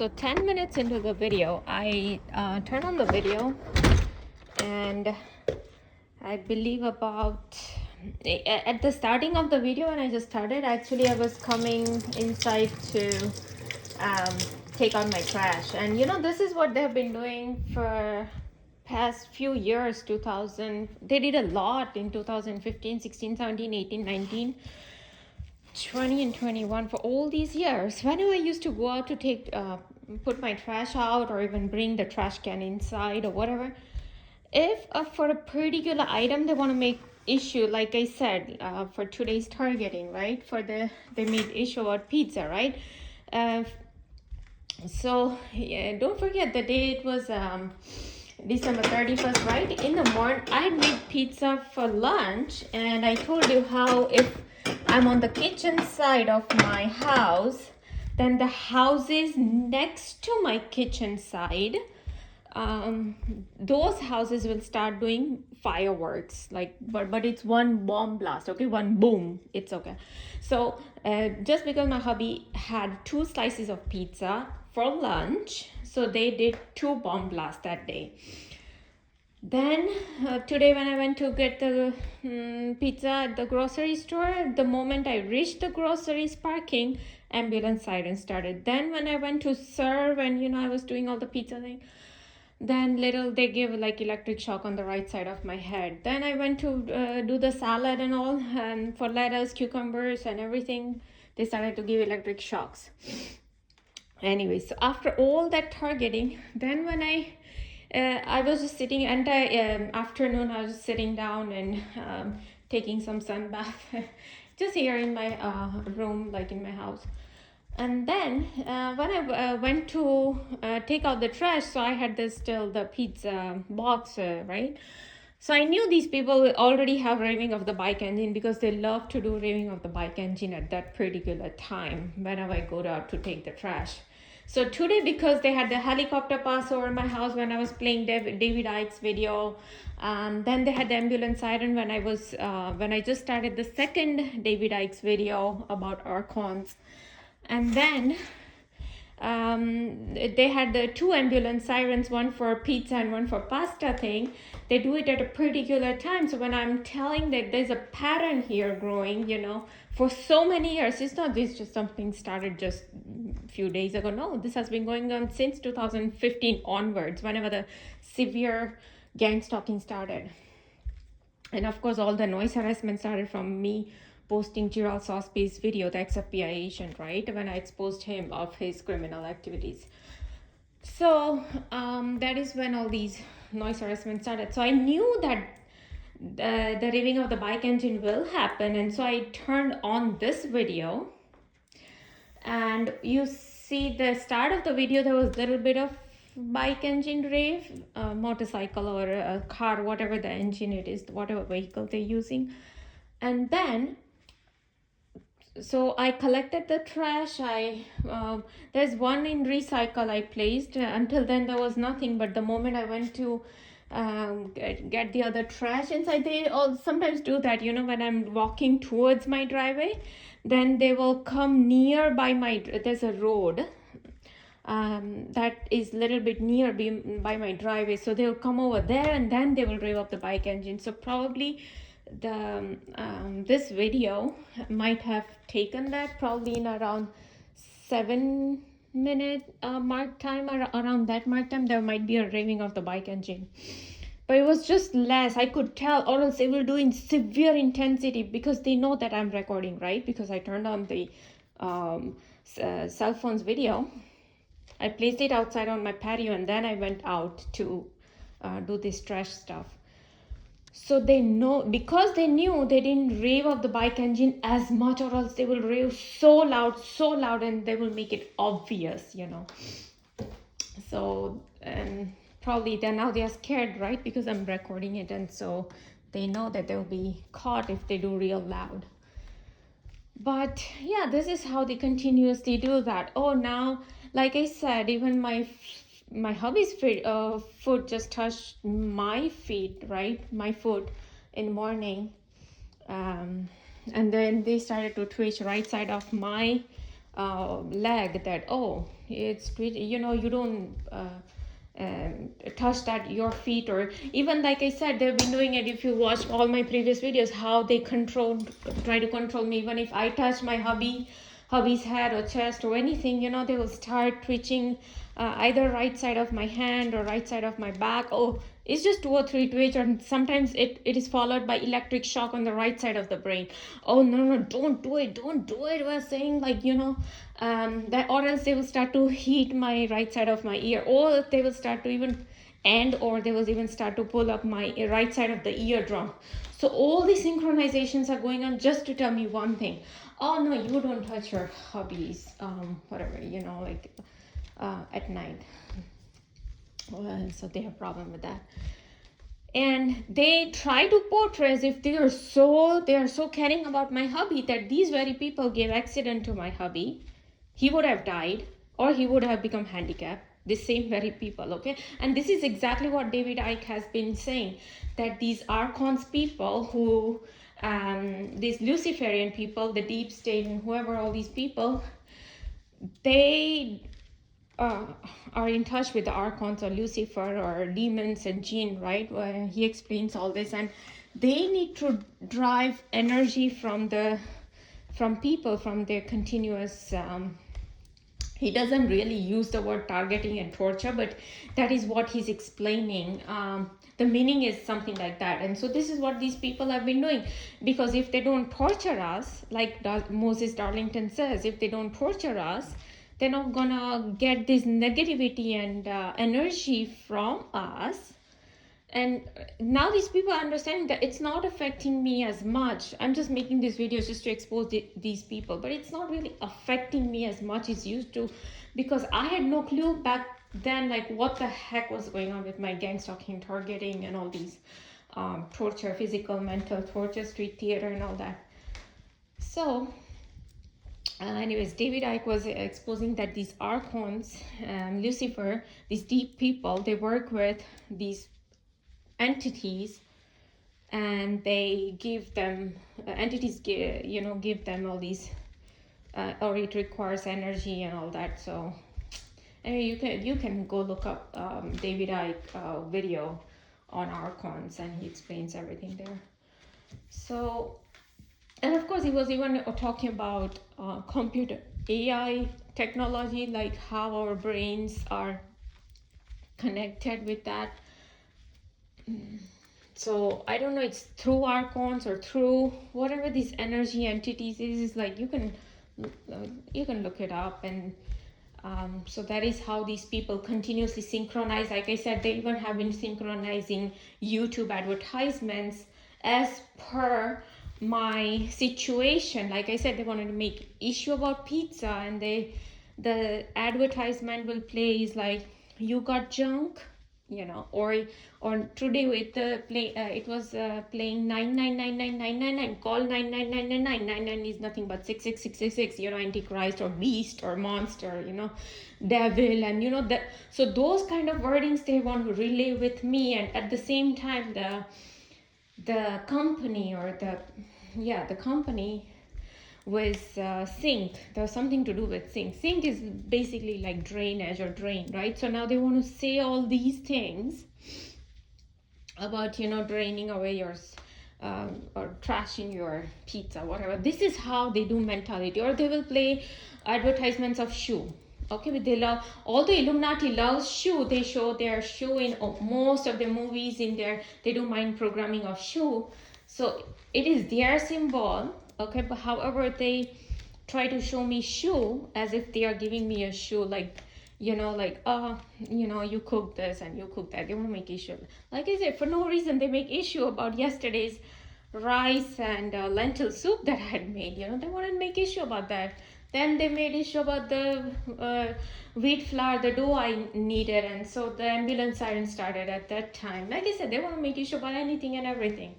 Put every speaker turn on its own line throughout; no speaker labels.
So 10 minutes into the video, I turn on the video, and I believe about at the starting of the video when I just started, actually I was coming inside to take out my trash. And you know, this is what they've been doing for past few years. 2000, they did a lot in 2015, 16, 17, 18, 19, 20 and 21. For all these years, whenever I used to go out to take put my trash out, or even bring the trash can inside or whatever, if for a particular item they want to make issue, like I said, for today's targeting, right, they made issue about pizza, right? So yeah, don't forget the day it was December 31st, right? In the morning, I made pizza for lunch, and I told you how if I'm on the kitchen side of my house, then the houses next to my kitchen side, those houses will start doing fireworks, like, but it's one bomb blast, okay, one boom, it's okay. So just because my hubby had 2 slices of pizza for lunch, so they did 2 bomb blasts that day. Then today when I went to get the pizza at the grocery store, the moment I reached the groceries parking, ambulance siren started. Then when I went to serve, and you know, I was doing all the pizza thing, then they give like electric shock on the right side of my head. Then I went to do the salad and all, and for lettuce, cucumbers and everything, they started to give electric shocks. Anyway, so after all that targeting, then when I was just sitting, afternoon I was sitting down and taking some sun bath just here in my room, like in my house. And then when I went to take out the trash, so I had still the pizza box, right? So I knew these people already have raving of the bike engine, because they love to do raving of the bike engine at that particular time whenever I go out to take the trash. So today, because they had the helicopter pass over my house when I was playing David Icke's video, then they had the ambulance siren when I just started the second David Icke's video about Archons. And then they had the 2 ambulance sirens, one for pizza and one for pasta thing. They do it at a particular time. So when I'm telling that there's a pattern here growing, you know, for so many years, it's not this just something started just a few days ago. No, this has been going on since 2015 onwards, whenever the severe gang stalking started. And of course, all the noise harassment started from me posting Gerald Sosby's video, the ex-FBI agent, right, when I exposed him of his criminal activities. So that is when all these noise harassment started. So I knew that the raving of the bike engine will happen, and so I turned on this video, and you see the start of the video, there was a little bit of bike engine rave, motorcycle or a car, whatever the engine it is, whatever vehicle they're using. And then so I collected the trash. There's one in recycle I placed. Until then there was nothing, but the moment I went to get the other trash inside, they all sometimes do that, you know, when I'm walking towards my driveway, then they will come near by there's a road that is a little bit near by my driveway, so they'll come over there and then they will rev up the bike engine. So probably this video might have taken that probably in around 7-minute mark time, or around that mark time, there might be a raving of the bike engine. But it was just less, I could tell, or else they will do in severe intensity, because they know that I'm recording, right? Because I turned on the cell phone's video. I placed it outside on my patio, and then I went out to do this trash stuff. So they know, because they knew they didn't rave of the bike engine as much, or else they will rave so loud, and they will make it obvious, you know. So probably now they are scared, right? Because I'm recording it, and so they know that they'll be caught if they do real loud. But yeah, this is how they continuously do that. Oh, now, like I said, even my hubby's foot just touched my feet, right? My foot in the morning. And then they started to twitch right side of my leg that, oh, it's pretty, you know, you don't touch that your feet, or even like I said, they've been doing it. If you watch all my previous videos, how they try to control me. Even if I touch my hubby's head or chest or anything, you know, they will start twitching either right side of my hand or right side of my back. Oh, it's just 2 or 3 twitch, and sometimes it is followed by electric shock on the right side of the brain. Oh, no, don't do it, we're saying, like, you know, that, or else they will start to heat my right side of my ear, or they will start to even or they will even start to pull up my right side of the eardrum. So all these synchronizations are going on just to tell me one thing: oh no, you don't touch your hobbies, whatever, you know, like at night. Well, so they have a problem with that, and they try to portray as if they are so caring about my hubby, that these very people gave accident to my hubby, he would have died or he would have become handicapped. The same very people, okay? And this is exactly what David Icke has been saying, that these Archons people who these Luciferian people, the deep state and whoever, all these people, they are in touch with the Archons or Lucifer or demons and jinn, right? Where he explains all this, and they need to drive energy from people, from their continuous he doesn't really use the word targeting and torture, but that is what he's explaining. The meaning is something like that. And so this is what these people have been doing, because if they don't torture us, like Moses Darlington says, if they don't torture us, they're not gonna get this negativity and energy from us. And now these people are understanding that it's not affecting me as much. I'm just making these videos just to expose these people, but it's not really affecting me as much as used to, because I had no clue back then, like, what the heck was going on with my gang stalking, targeting, and all these torture, physical, mental torture, street theater, and all that. So anyways, David Icke was exposing that these Archons, Lucifer, these deep people, they work with these entities, and they give them give them all these or it requires energy and all that. So anyway, you can go look up David Icke video on Archons, and he explains everything there. So, and of course he was even talking about computer AI technology, like how our brains are connected with that. So I don't know, it's through Archons or through whatever these energy entities is, like you can look it up. And so that is how these people continuously synchronize. Like I said, they even have been synchronizing YouTube advertisements as per my situation. Like I said, they wanted to make issue about pizza, and the advertisement will play is like, you got junk, you know, or today with the play it was playing 9999999, call 9999999 is nothing but 66666, you know, antichrist or beast or monster, you know, devil, and you know that. So those kind of wordings they want to relay with me. And at the same time, the company or the company with sink, there's something to do with sink is basically like drainage or drain, right? So now they want to say all these things about, you know, draining away your or trashing your pizza, whatever. This is how they do mentality. Or they will play advertisements of shoe. Okay, but they love, although Illuminati loves shoe, they show their shoe in most of the movies. In there they do mind programming of shoe, so it is their symbol. Okay, but however they try to show me shoe as if they are giving me a shoe, like, you know, like, you know, you cook this and you cook that. They want to make issue. Like I said, for no reason they make issue about yesterday's rice and lentil soup that I had made. You know, they want to make issue about that. Then they made issue about the wheat flour, the dough I needed, and so the ambulance siren started at that time. Like I said, they want to make issue about anything and everything.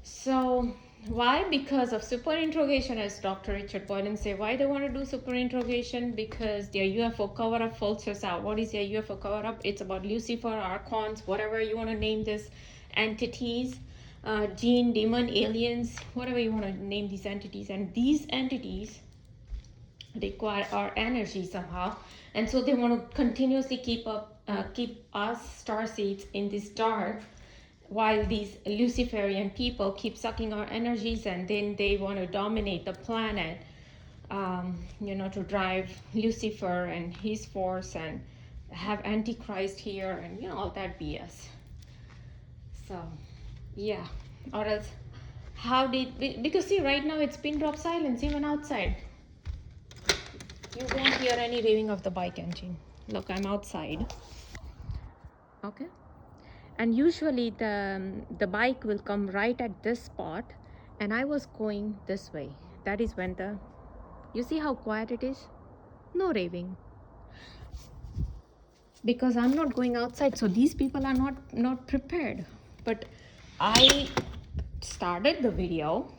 So why? Because of super interrogation, as Dr. Richard Boylan say. Why they want to do super interrogation? Because their UFO cover-up falsers out. What is their UFO cover-up? It's about Lucifer, Archons, whatever you want to name this entities, jinn, demon, aliens, whatever you want to name these entities. And these entities require our energy somehow, and so they want to continuously keep us starseeds in this dark, while these Luciferian people keep sucking our energies, and then they want to dominate the planet, to drive Lucifer and his force and have Antichrist here and all that BS. So yeah, or else how did because see, right now it's pin drop silence even outside. You won't hear any raving of the bike engine. Look, I'm outside. Okay. And usually the bike will come right at this spot, and I was going this way. That is when you see how quiet it is? No raving. Because I'm not going outside, so these people are not prepared. But I started the video,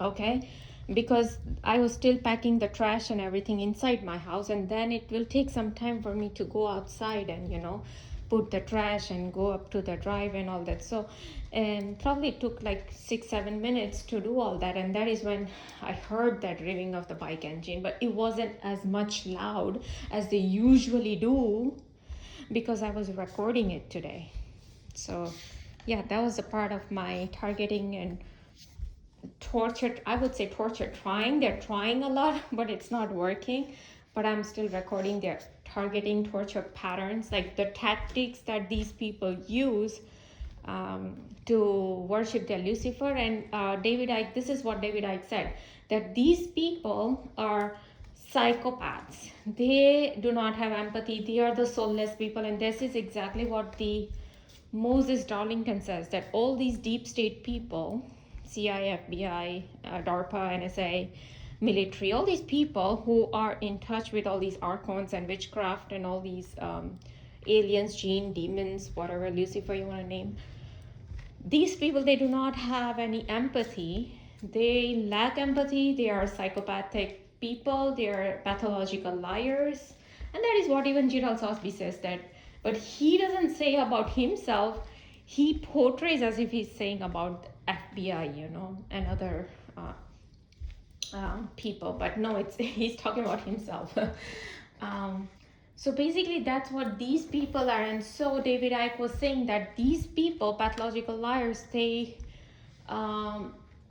okay, because I was still packing the trash and everything inside my house, and then it will take some time for me to go outside and put the trash and go up to the drive and all that. So probably took like 6-7 minutes to do all that, and that is when I heard that revving of the bike engine, but it wasn't as much loud as they usually do because I was recording it today. So yeah, that was a part of my targeting and I would say torture trying. They're trying a lot, but it's not working. But I'm still recording their targeting torture patterns, like the tactics that these people use to worship their Lucifer. And David Icke, this is what David Icke said, that these people are psychopaths. They do not have empathy. They are the soulless people. And this is exactly what the Moses Darlington says, that all these deep state people, CIA, FBI, DARPA, NSA, military, all these people who are in touch with all these archons and witchcraft and all these aliens, jinn, demons, whatever, Lucifer you want to name, these people, they do not have any empathy. They lack empathy. They are psychopathic people. They are pathological liars. And that is what even Gerald Sosby says, that, but he doesn't say about himself. He portrays as if he's saying about FBI, and other people, but no, he's talking about himself. So basically that's what these people are. And so David Icke was saying that these people, pathological liars, they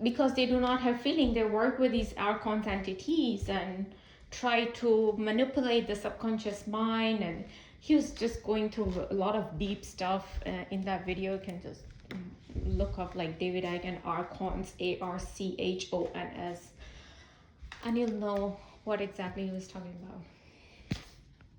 because they do not have feeling, they work with these archons entities and try to manipulate the subconscious mind. And he was just going through a lot of deep stuff in that video. You can just look up like David Icke and archons, ARCHONS, and you'll know what exactly he was talking about.